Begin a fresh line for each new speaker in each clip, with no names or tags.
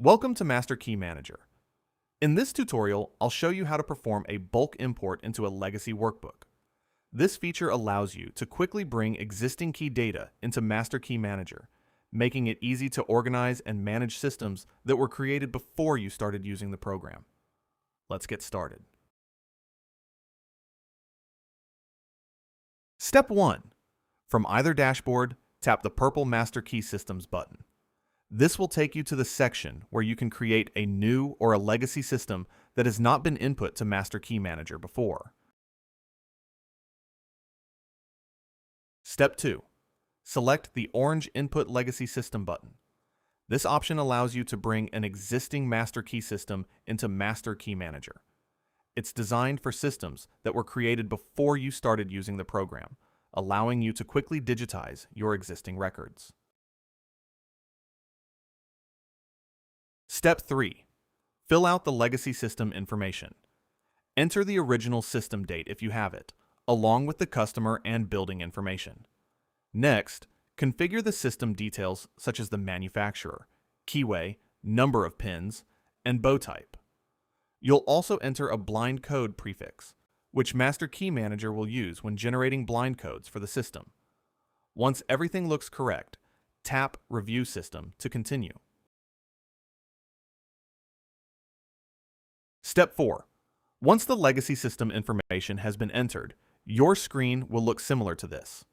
Welcome to Master Key Manager. In this tutorial, I'll show you how to perform a bulk import into a legacy workbook. This feature allows you to quickly bring existing key data into Master Key Manager, making it easy to organize and manage systems that were created before you started using the program. Let's get started. Step 1. From either dashboard, tap the purple Master Key Systems button. This will take you to the section where you can create a new or a legacy system that has not been input to Master Key Manager before. Step 2. Select the orange Input Legacy System button. This option allows you to bring an existing Master Key system into Master Key Manager. It's designed for systems that were created before you started using the program, allowing you to quickly digitize your existing records. Step 3. Fill out the legacy system information. Enter the original system date if you have it, along with the customer and building information. Next, configure the system details such as the manufacturer, keyway, number of pins, and bow type. You'll also enter a blind code prefix, which Master Key Manager will use when generating blind codes for the system. Once everything looks correct, tap Review System to continue. Step 4. Once the legacy system information has been entered, your screen will look similar to this.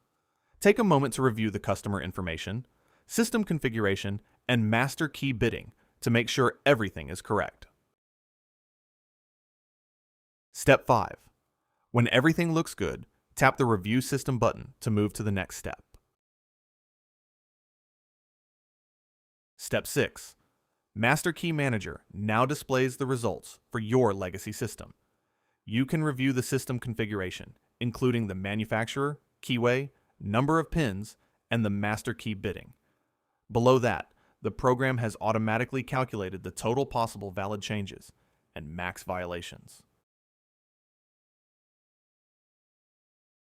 Take a moment to review the customer information, system configuration, and master key bidding to make sure everything is correct. Step 5. When everything looks good, tap the Review System button to move to the next step. Step 6. Master Key Manager now displays the results for your legacy system. You can review the system configuration, including the manufacturer, keyway, number of pins, and the master key bidding. Below that, the program has automatically calculated the total possible valid changes and max violations.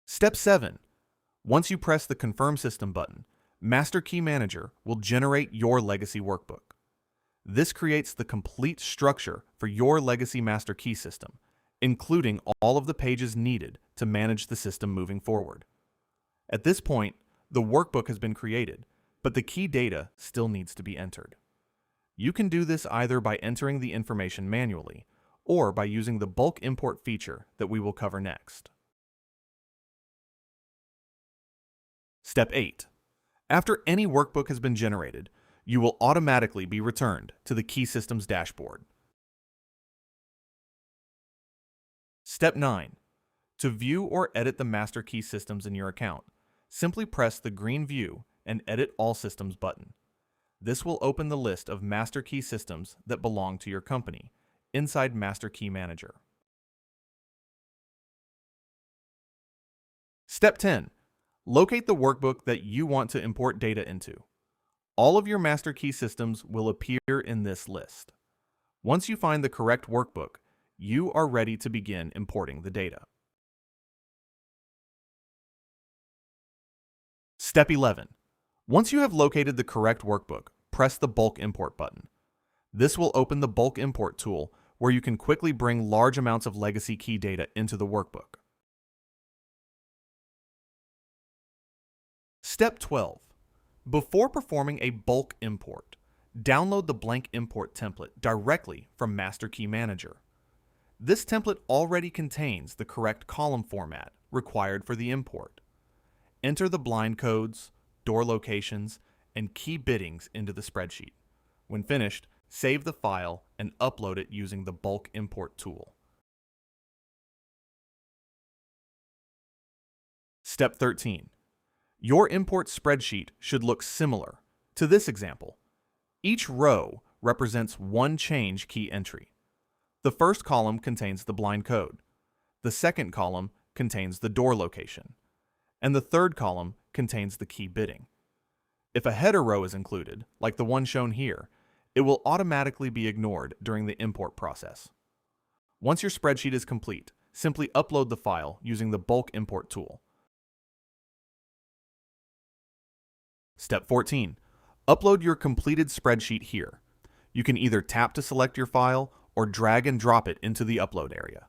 Step 7. Once you press the Confirm System button, Master Key Manager will generate your legacy workbook. This creates the complete structure for your legacy master key system, including all of the pages needed to manage the system moving forward. At this point, the workbook has been created, but the key data still needs to be entered. You can do this either by entering the information manually or by using the bulk import feature that we will cover next. Step 8. After any workbook has been generated, you will automatically be returned to the Key Systems dashboard. Step 9. To view or edit the master key systems in your account, simply press the green View and Edit All Systems button. This will open the list of master key systems that belong to your company inside Master Key Manager. Step 10. Locate the workbook that you want to import data into. All of your master key systems will appear in this list. Once you find the correct workbook, you are ready to begin importing the data. Step 11. Once you have located the correct workbook, press the Bulk Import button. This will open the Bulk Import tool where you can quickly bring large amounts of legacy key data into the workbook. Step 12. Before performing a bulk import, download the blank import template directly from Master Key Manager. This template already contains the correct column format required for the import. Enter the blind codes, door locations, and key biddings into the spreadsheet. When finished, save the file and upload it using the bulk import tool. Step 13. Your import spreadsheet should look similar to this example. Each row represents one change key entry. The first column contains the blind code. The second column contains the door location. And the third column contains the key bidding. If a header row is included, like the one shown here, it will automatically be ignored during the import process. Once your spreadsheet is complete, simply upload the file using the bulk import tool. Step 14. Upload your completed spreadsheet here. You can either tap to select your file or drag and drop it into the upload area.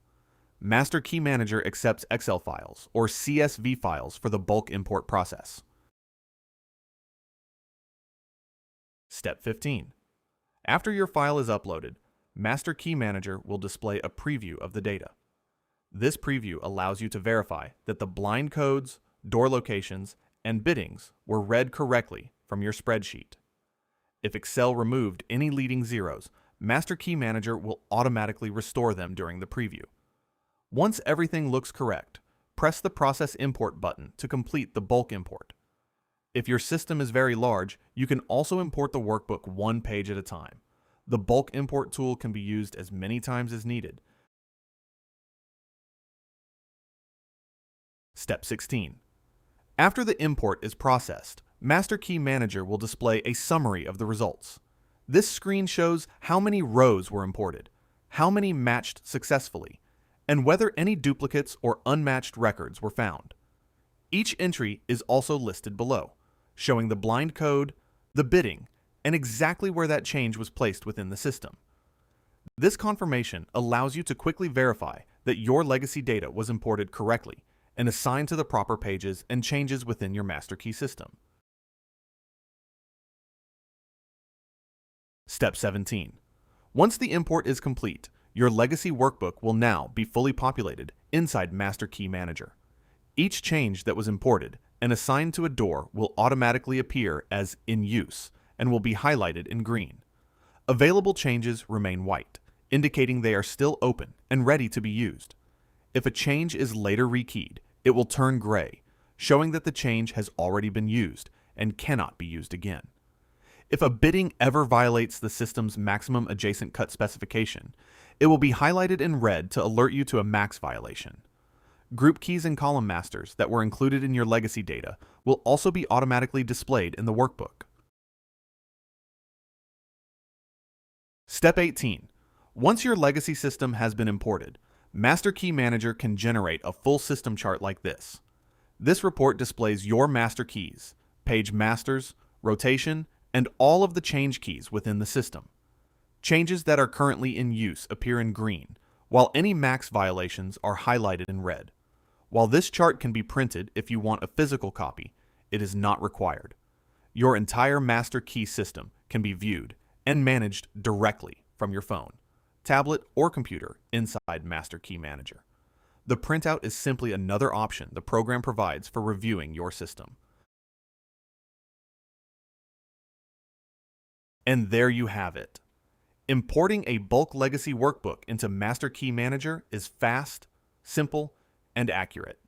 Master Key Manager accepts Excel files or CSV files for the bulk import process. Step 15. After your file is uploaded, Master Key Manager will display a preview of the data. This preview allows you to verify that the blind codes, door locations, and biddings were read correctly from your spreadsheet. If Excel removed any leading zeros, Master Key Manager will automatically restore them during the preview. Once everything looks correct, press the Process Import button to complete the bulk import. If your system is very large, you can also import the workbook one page at a time. The bulk import tool can be used as many times as needed. Step 16. After the import is processed, Master Key Manager will display a summary of the results. This screen shows how many rows were imported, how many matched successfully, and whether any duplicates or unmatched records were found. Each entry is also listed below, showing the blind code, the bidding, and exactly where that change was placed within the system. This confirmation allows you to quickly verify that your legacy data was imported correctly and assigned to the proper pages and changes within your Master Key system. Step 17. Once the import is complete, your legacy workbook will now be fully populated inside Master Key Manager. Each change that was imported and assigned to a door will automatically appear as in use and will be highlighted in green. Available changes remain white, indicating they are still open and ready to be used. If a change is later rekeyed, it will turn gray, showing that the change has already been used and cannot be used again. If a bidding ever violates the system's maximum adjacent cut specification, it will be highlighted in red to alert you to a max violation. Group keys and column masters that were included in your legacy data will also be automatically displayed in the workbook. Step 18. Once your legacy system has been imported, Master Key Manager can generate a full system chart like this. This report displays your master keys, page masters, rotation, and all of the change keys within the system. Changes that are currently in use appear in green, while any max violations are highlighted in red. While this chart can be printed if you want a physical copy, it is not required. Your entire Master Key system can be viewed and managed directly from your phone, tablet, or computer inside Master Key Manager. The printout is simply another option the program provides for reviewing your system. And there you have it. Importing a bulk legacy workbook into Master Key Manager is fast, simple, and accurate.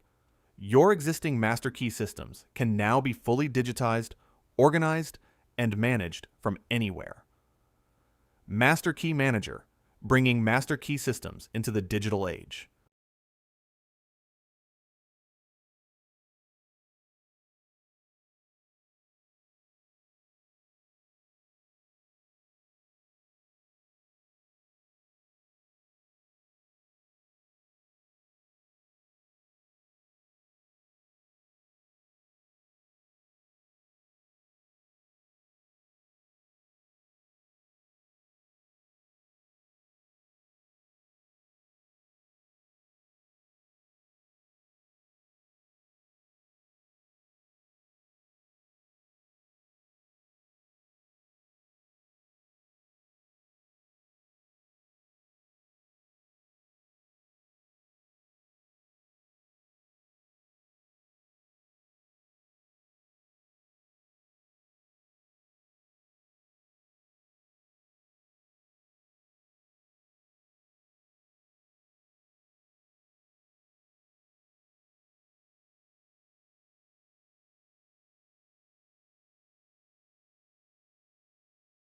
Your existing Master Key systems can now be fully digitized, organized, and managed from anywhere. Master Key Manager, bringing Master Key systems into the digital age.